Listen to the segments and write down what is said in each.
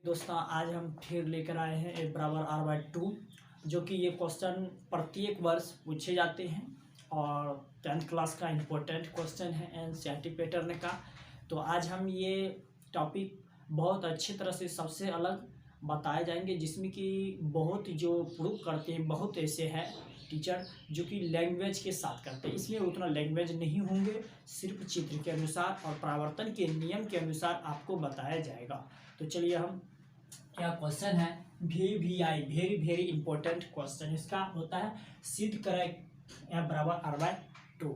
दोस्तों आज हम फिर लेकर आए हैं a बराबर r/2 जो कि ये क्वेश्चन प्रत्येक वर्ष पूछे जाते हैं और 10th क्लास का इम्पोर्टेंट क्वेश्चन है एनसीईआरटी पैटर्न का। तो आज हम ये टॉपिक बहुत अच्छी तरह से सबसे अलग बताए जाएंगे, जिसमें कि बहुत जो प्रूव करते हैं, बहुत ऐसे हैं टीचर जो कि लैंग्वेज के साथ करते हैं। इसमें उतना लैंग्वेज नहीं होंगे, सिर्फ चित्र के अनुसार और परावर्तन के नियम के अनुसार आपको बताया जाएगा। तो चलिए हम क्या क्वेश्चन है VVI very very important question इसका होता है सिद्ध करें F बराबर r/2।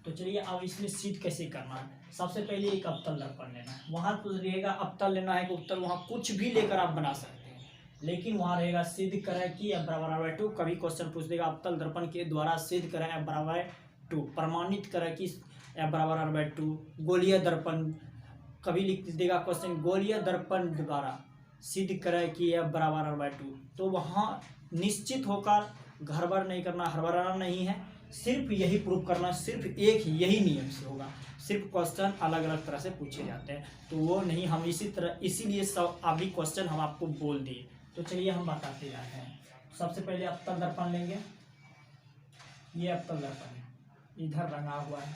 तो चलिए अब इसमें सिद्ध कैसे करना है। सबसे पहले एक अवतल दर्पण लेना है। वहाँ तो रहेगा अवतल लेना है, उत्तर वहाँ कुछ भी लेकर आप बना सकते हैं, लेकिन वहाँ रहेगा सिद्ध करें कि F बराबर r/2। कभी क्वेश्चन पूछ देगा अवतल दर्पण के द्वारा सिद्ध करें F बराबर 2, प्रमाणित करें कि F बराबर r/2। गोलीय दर्पण कभी लिख देगा क्वेश्चन गोलीय दर्पण द्वारा सिद्ध करें कि F बराबर r/2। तो वहाँ निश्चित होकर गड़बड़ नहीं करना, हड़बड़ाना नहीं है, सिर्फ यही प्रूव करना, सिर्फ एक यही नियम से होगा। सिर्फ क्वेश्चन अलग अलग तरह से पूछे जाते हैं तो वो नहीं, हम इसी तरह इसीलिए सब अभी क्वेश्चन हम आपको बोल दिए। तो चलिए हम बताते जाते हैं। सबसे पहले अवतल दर्पण लेंगे। ये अवतल दर्पण है, इधर रंगा हुआ है,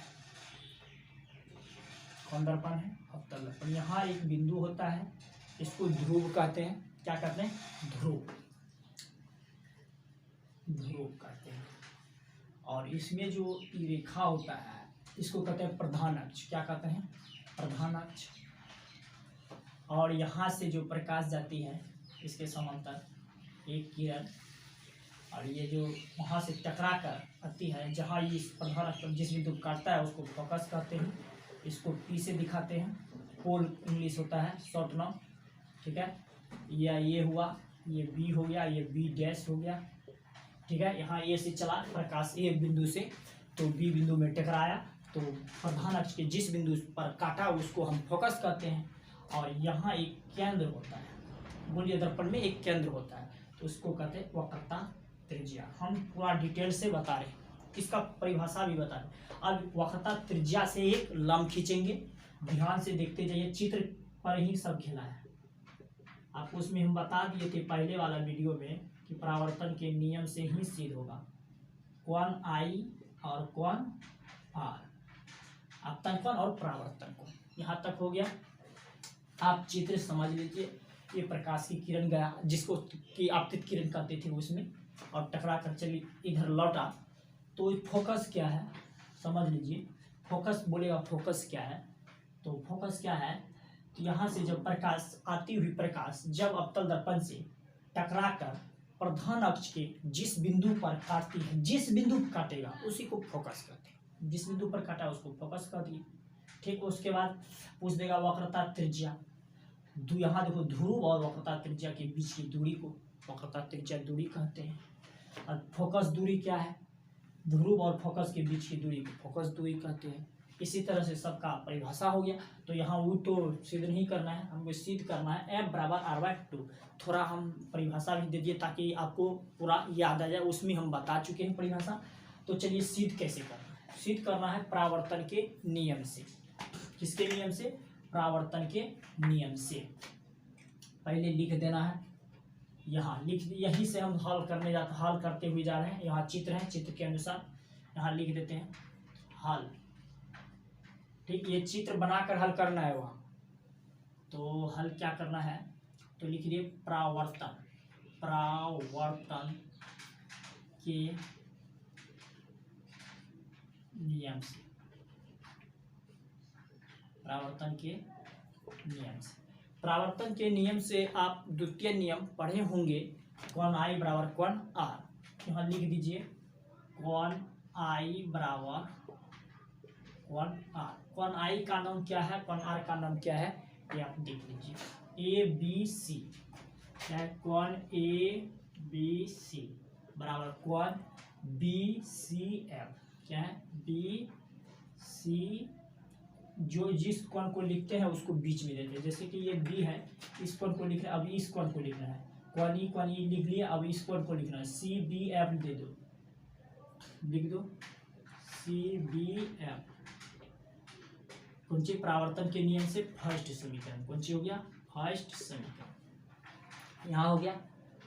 कौन दर्पण है? अवतल दर्पण। यहाँ एक बिंदु होता है, इसको ध्रुव कहते हैं। क्या कहते हैं? ध्रुव, ध्रुव कहते हैं। और इसमें जो रेखा होता है इसको कहते हैं प्रधान अक्ष। क्या कहते हैं? प्रधान अक्ष। और यहाँ से जो प्रकाश जाती है इसके समांतर एक किरण, और ये जो वहाँ से टकरा कर आती है, जहाँ ये प्रधान अक्ष जिस बिंदु काटता है उसको फोकस कहते हैं। इसको P से दिखाते हैं, पोल इंग्लिश होता है, शॉर्ट नाम, ठीक है। या ये हुआ, ये B हो गया, ये B डैश हो गया, ठीक है। यहाँ A से चला प्रकाश A बिंदु से, तो B बिंदु में टकराया, तो प्रधान अक्ष के जिस बिंदु पर काटा उसको हम फोकस कहते हैं। और यहाँ एक केंद्र होता है, गोलीय दर्पण में एक केंद्र होता है, तो उसको कहते हैं वक्रता त्रिज्या। हम पूरा डिटेल से बता रहे हैं, इसका परिभाषा भी बता रहे हैं। अब वक्रता त्रिज्या से एक लंब खींचेंगे, ध्यान से देखते जाइए, चित्र पर ही सब खेला है। आपको उसमें हम बता दिए थे पहले वाला वीडियो में कि परावर्तन के नियम से ही सिद्ध होगा। कोण I और कोण R, आपतन कोण और परावर्तन कोण, यहाँ तक हो गया। आप चित्र समझ लीजिए। ये प्रकाश की किरण गया, जिसको कि आपतित किरण कहते थे उसमें, और टकरा कर चली इधर लौटा, तो फोकस क्या है समझ लीजिए। फोकस बोलेगा फोकस क्या है, तो फोकस क्या है, तो यहाँ से जब प्रकाश आती हुई प्रकाश जब अवतल दर्पण से टकरा कर प्रधान अक्ष के जिस बिंदु पर काटती है, जिस बिंदु पर काटेगा उसी को फोकस करते हैं। जिस बिंदु पर काटा उसको फोकस कर दिए, ठीक। उसके बाद पूछ देगा वक्रता त्रिज्या। यहाँ देखो, ध्रुव और वक्रता त्रिज्या के बीच की दूरी को वक्रता त्रिज्या दूरी कहते हैं। और फोकस दूरी क्या है? ध्रुव और फोकस के बीच की दूरी को फोकस दूरी कहते हैं। इसी तरह से सबका परिभाषा हो गया। तो यहाँ वो तो सिद्ध नहीं करना है, हमको सिद्ध करना है F बराबर r/2। थोड़ा हम परिभाषा भी दे दिए ताकि आपको पूरा याद आ जाए, उसमें हम बता चुके हैं परिभाषा। तो चलिए सिद्ध कैसे करना है। सिद्ध करना है परावर्तन के नियम से। किसके नियम से? परावर्तन के नियम से। पहले लिख देना है, यहाँ लिख, यहीं से हम हल करते हुए जा रहे हैं। यहाँ चित्र है, चित्र के अनुसार यहाँ लिख देते हैं हल, ठीक। ये चित्र बनाकर हल करना है वहाँ। तो हल क्या करना है, तो लिखिए परावर्तन, परावर्तन के नियम से, परावर्तन के नियम से। परावर्तन के नियम से आप द्वितीय नियम पढ़े होंगे, कोण I बराबर कोण R। यहाँ लिख दीजिए कोण I बराबर कोण R। कोण I का नाम क्या है, कोण R का नाम क्या है, ये आप देख लीजिए। ABC क्या है? कोण ABC बराबर कोण BCF। क्या है? BC, जो जिस कोण को लिखते हैं उसको बीच में लेते हैं। जैसे कि ये B है, इस कोण को लिखना है, अब इस कोण को लिखना है। कोण E लिख लिया, अब इस कोण को लिखना है। CBF दे दो, लिख दो CBF। कौन सी? परावर्तन के नियम से फर्स्ट समीकरण। कौन सी हो गया? फर्स्ट समीकरण। यहाँ हो गया,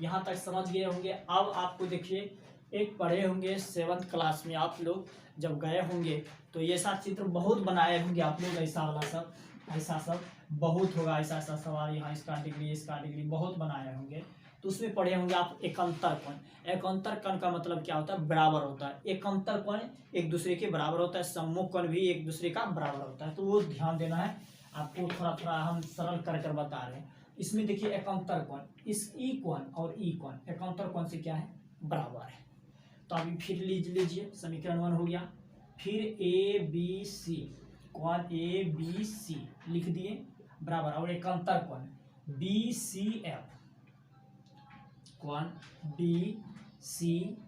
यहाँ तक समझ गए होंगे। अब आपको देखिए एक पढ़े होंगे 7th क्लास में आप लोग जब गए होंगे तो ये सा चित्र बहुत बनाए होंगे आप लोग, ऐसा वाला सब, ऐसा सब बहुत होगा, ऐसा ऐसा सवाल, यहाँ इसका डिग्री बहुत बनाए होंगे। तो उसमें पढ़े होंगे आप एकांतर कोण। एकांतर कोण का मतलब क्या होता है? बराबर होता है। एकांतर कोण एक दूसरे के बराबर होता है, सम्मुख कोण भी एक दूसरे का बराबर होता है। तो वो ध्यान देना है आपको, थोड़ा थोड़ा हम सरल कर बता रहे हैं। इसमें देखिए एकांतर कोण, इस ई कोण और ई कोण एकांतर कोण से क्या है? बराबर है। तो अभी फिर लीजिए समीकरण 1 हो गया। फिर ए बी सी, कोण ए बी सी लिख दिए बराबर, और एकांतर कोण बी सी एफ, कोण बी सी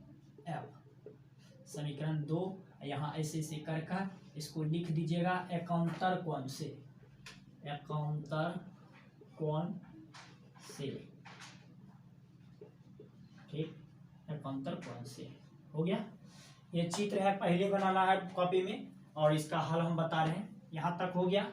एफ, समीकरण 2 यहाँ ऐसे ऐसे कर इसको लिख दीजिएगा एकांतर कोण से, एकांतर कोण से, ठीक, एकांतर कोण से हो गया। ये चित्र है, पहले बनाना है कॉपी में, और इसका हल हम बता रहे हैं। यहाँ तक हो गया।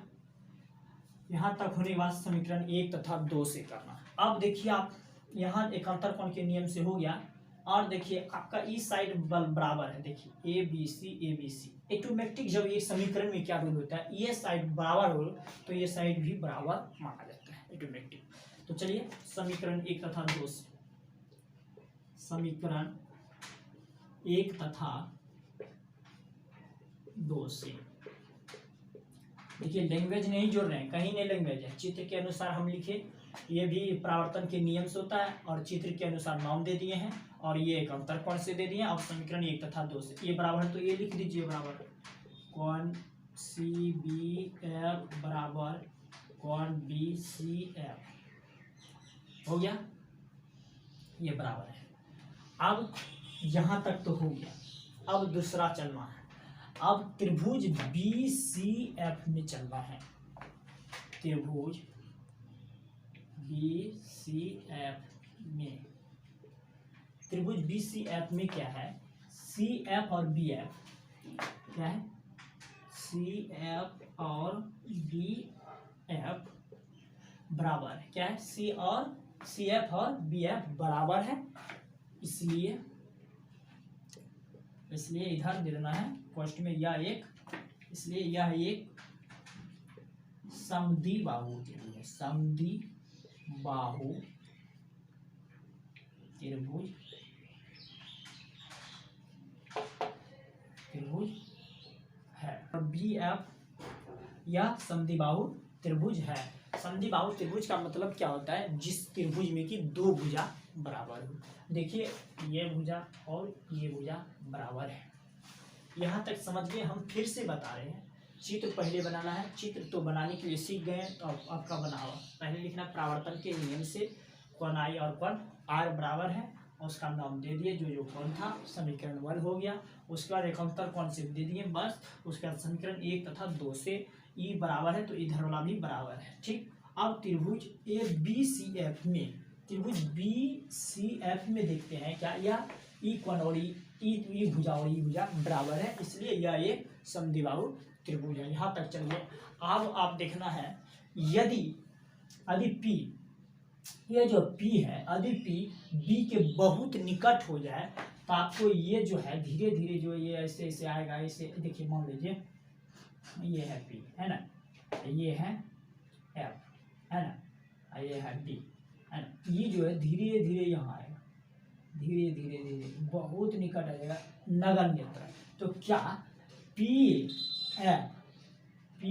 यहाँ तक होने के बाद समीकरण 1 तथा 2 से करना। अब देखिए आप यहाँ एकांतर कोण के नियम से हो गया, और देखिए आपका इस साइड बराबर है, देखिए ए बी सी, ऑटोमेटिक जब ये समीकरण में क्या रूल होता है, ये साइड बराबर हो तो ये साइड भी बराबर माना जाता है ऑटोमेटिक। तो चलिए समीकरण 1 तथा 2 से, समीकरण 1 तथा 2 से देखिए लैंग्वेज नहीं जोड़ रहे हैं, कहीं नहीं लैंग्वेज है, चित्र के अनुसार हम लिखे, ये भी परावर्तन के नियम से होता है, और चित्र के अनुसार नाम दे दिए हैं, और ये एक अंतर कोण से दे दिए हैं। और समीकरण 1 तथा 2 से ये बराबर है तो ये लिख दीजिए बराबर, कोण सी बी एफ बराबर कोण बी सी एफ हो गया, ये बराबर है। अब यहाँ तक तो हो गया, अब दूसरा चलना है। अब त्रिभुज बी सी एफ में चलना है, त्रिभुज बी सी एफ में, त्रिभुज बी सी एफ में क्या है? सी एफ और बी एफ क्या है? सी एफ और बी एफ बराबर है, क्या है? सी एफ और बी एफ बराबर है, इसलिए इधर दे देना है फर्स्ट में यह एक, इसलिए यह एक समद्विबाहु त्रिभुज है, समद्विबाहु त्रिभुज है। और बी एफ यह समद्विबाहु त्रिभुज है। समद्विबाहु त्रिभुज का मतलब क्या होता है? जिस त्रिभुज में की दो भुजा बराबर हो। देखिए ये भुजा और ये भुजा बराबर है। यहाँ तक समझ गए। हम फिर से बता रहे हैं, चित्र पहले बनाना है। चित्र तो बनाने के लिए सीख गए, तो आपका बना हुआ पहले लिखना प्रावर्तन के नियम से कोण आई और कोण आर बराबर है, और उसका नाम दे दिए जो कोण था, समीकरण 1 हो गया। उसके बाद एकांतर कोण से दे दिए बस। उसके बाद समीकरण 1 तथा 2 से ई बराबर है तो इधर वाला भी बराबर है, ठीक। अब त्रिभुज ए बी सी एफ में, त्रिभुज बी सी एफ में देखते हैं क्या यह ई कोण और ई भुजा और ई भुजा बराबर है, इसलिए यह एक समद्विबाहु त्रिभुज है। यहाँ तक चलिए। अब आप देखना है, यदि P, ये जो P है, यदि P B के बहुत निकट हो जाए तो आपको ये जो है धीरे धीरे जो ये ऐसे ऐसे आएगा। ऐसे देखिए, मान लीजिए ये है P है ना, ये है F है ना, ये है B है ना। ये जो है धीरे धीरे यहाँ आएगा, धीरे धीरे धीरे बहुत निकट आ जाएगा, नगण्य तरह। तो क्या P F B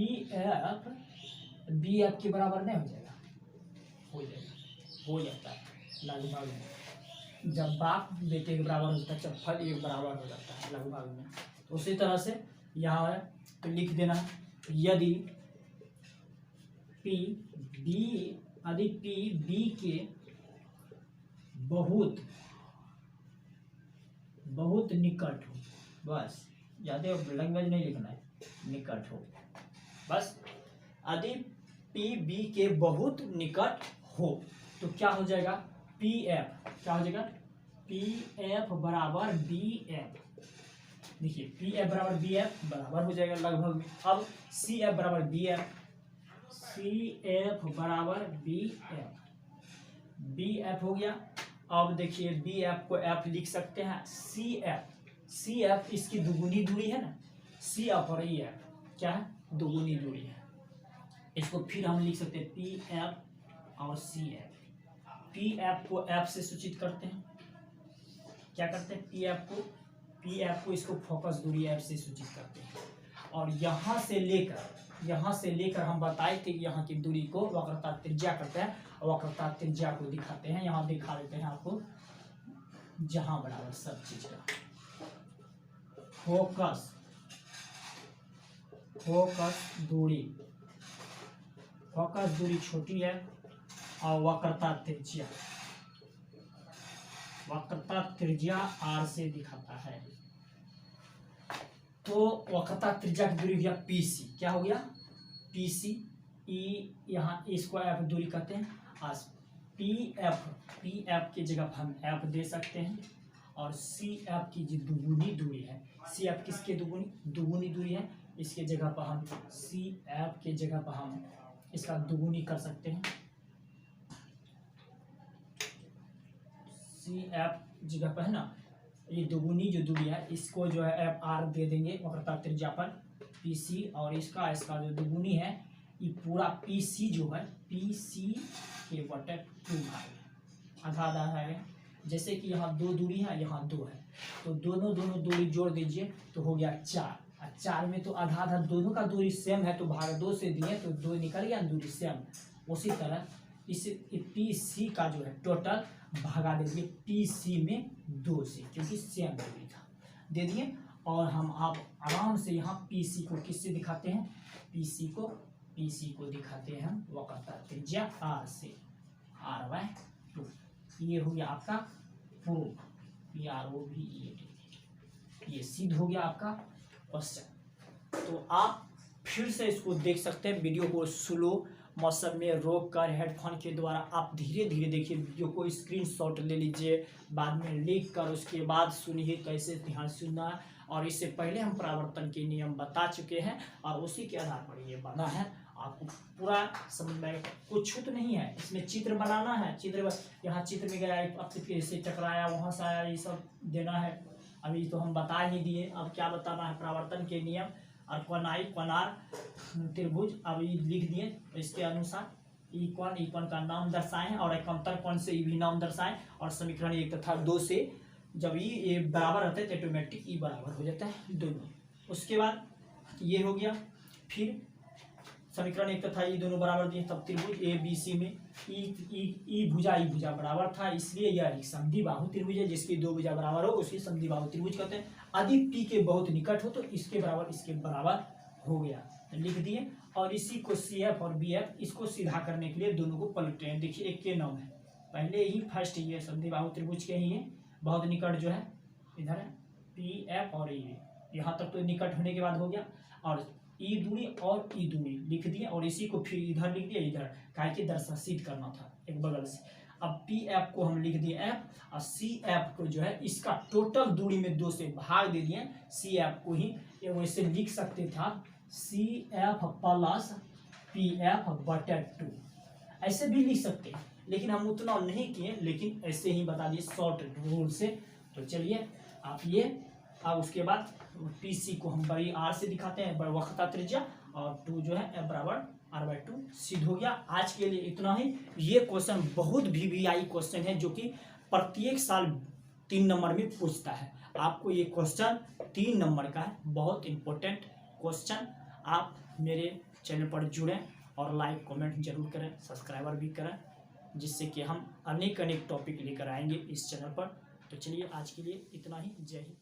F के बराबर नहीं हो जाएगा? हो जाता है लगभग में। जब बाप बेटे के बराबर होता है, चप्पल एक बराबर हो जाता है लगभग में। तो उसी तरह से यहाँ है तो लिख देना, यदि P B के बहुत निकट हो, बस ज्यादा लैंग्वेज नहीं लिखना है, निकट हो बस। यदि P B के बहुत निकट हो तो क्या हो जाएगा? पी एफ क्या हो जाएगा? पी एफ बराबर बी एफ। देखिए पी एफ बराबर बी एफ बराबर हो जाएगा लगभग में। अब सी एफ बराबर बी एफ, सी एफ बराबर बी एफ, बी एफ हो गया। अब देखिए बी एफ को एफ लिख सकते हैं सी एफ इसकी दुगुनी दूरी है ना, सी एफ और ई एफ क्या है, दुगुनी दूरी है। इसको फिर हम लिख सकते हैं पी एफ और सी एफ। पी एफ को एफ से सूचित करते हैं, क्या करते हैं, पी एफ को इसको फोकस दूरी एफ से सूचित करते हैं। और यहाँ से लेकर हम बताए थे कि यहाँ की दूरी को वक्रता त्रिज्या करते हैं, वक्रता त्रिज्या को दिखाते हैं। यहाँ दिखा देते हैं आपको, जहां बराबर सब चीज का फोकस दूरी छोटी है और वक्रता त्रिज्या आर से दिखाता है। तो वक्रता त्रिज्या की दूरी हुआ पीसी, क्या हो गया, पीसी। ई यहाँ इसको एफ दूरी कहते हैं। आज पी एफ की जगह हम एफ दे सकते हैं। और सी एफ की जो दुगुनी दूरी है, सी एफ किसके दुगुनी दूरी है, इसके जगह पर हम सी एफ के जगह पर हम इसका दुगुनी कर सकते हैं। सी एफ जगह पर है ना, ये दुगुनी जो दूरी है इसको जो है एफ आर दे देंगे वक्रता त्रिज्या पर पी सी। और इसका जो दुगुनी है ये पूरा पी सी जो है पी सी के बटे 2 आधा आधा है। जैसे कि यहाँ 2 दूरी है, यहाँ 2 है, तो दोनों दूरी जोड़ दीजिए तो हो गया 4। 4 में तो आधा आधा दोनों का दूरी सेम है तो भाग 2 से दिए तो 2 निकल गया, दूरी सेम। उसी तरह इस पी सी का जो है टोटल भागा दे दिए पी सी में 2 से, क्योंकि सेम दूरी था, दे दिए। और हम आप आराम से यहाँ पी सी को किससे दिखाते हैं, पी सी को दिखाते हैं हम वक्रता त्रिज्या आर से, r/2। ये हो गया आपका प्रूफ, ये सिद्ध हो गया आपका क्वेश्चन। तो आप फिर से इसको देख सकते हैं, वीडियो को स्लो मौसम में रोक कर हेडफोन के द्वारा आप धीरे धीरे देखिए, वीडियो को स्क्रीनशॉट ले लीजिए, बाद में लिख कर उसके बाद सुनिए, कैसे ध्यान सुनना है। और इससे पहले हम परावर्तन के नियम बता चुके हैं और उसी के आधार पर ये बना है। आपको पूरा समझ में, कुछ तो नहीं है, इसमें चित्र बनाना है। यहाँ चित्र में गया, अब से टकराया, वहाँ से आया, ये सब देना है। अभी तो हम बता ही दिए, अब क्या बताना है, परावर्तन के नियम और कोणार त्रिभुज अभी लिख दिए। इसके अनुसार ई कोण का नाम दर्शाएं और एकांतर कोण से ई भी नाम दर्शाएं। और समीकरण 1 तथा 2 से जब ये बराबर रहते हैं तो ऑटोमेटिक ई बराबर हो जाता है दोनों। उसके बाद ये हो गया, फिर समीकरण 1 तथा ई दोनों बराबर दिए, तब त्रिभुज ए बी सी में ई भुजा बराबर था, इसलिए यह एक समद्विबाहु त्रिभुज है। जिसकी 2 भुजा बराबर हो उसकी समद्विबाहु त्रिभुज कहते हैं। यदि पी के बहुत निकट हो तो इसके बराबर हो गया, तो लिख दिए। और इसी को सी एफ और बी एफ इसको सीधा करने के लिए दोनों को पलटते हैं। देखिए एक के नाम है, पहले ही फर्स्ट ये समद्विबाहु त्रिभुज के ही है, बहुत निकट जो है इधर है पी एफ और ई, यहाँ तक तो निकट होने के बाद हो गया। और ई दूरी और ई दूरी लिख दिए और इसी को फिर इधर लिख दिया, इधर काहे कि सिद्ध करना था एक बगल से। अब पी एफ को हम लिख दिए एफ और सी एफ को जो है इसका टोटल दूरी में 2 से भाग दे दिए। सी एफ को ही वैसे लिख सकते था C F plus P F बटे 2, ऐसे भी लिख सकते हैं, लेकिन हम उतना नहीं किए, लेकिन ऐसे ही बता दिए शॉर्ट रूल से। तो चलिए आप ये, अब उसके बाद पी सी को हम बड़ी आर से दिखाते हैं, वक्रता त्रिज्या, और 2 जो है एफ बराबर r/2 सिद्ध हो गया। आज के लिए इतना ही। ये क्वेश्चन बहुत VVI क्वेश्चन है जो कि प्रत्येक साल 3 नंबर में पूछता है। आपको ये क्वेश्चन 3 नंबर का है, बहुत इंपॉर्टेंट क्वेश्चन। आप मेरे चैनल पर जुड़ें और लाइक कमेंट जरूर करें, सब्सक्राइबर भी करें, जिससे कि हम अनेक टॉपिक लेकर आएंगे इस चैनल पर। तो चलिए आज के लिए इतना ही। जय हिंद।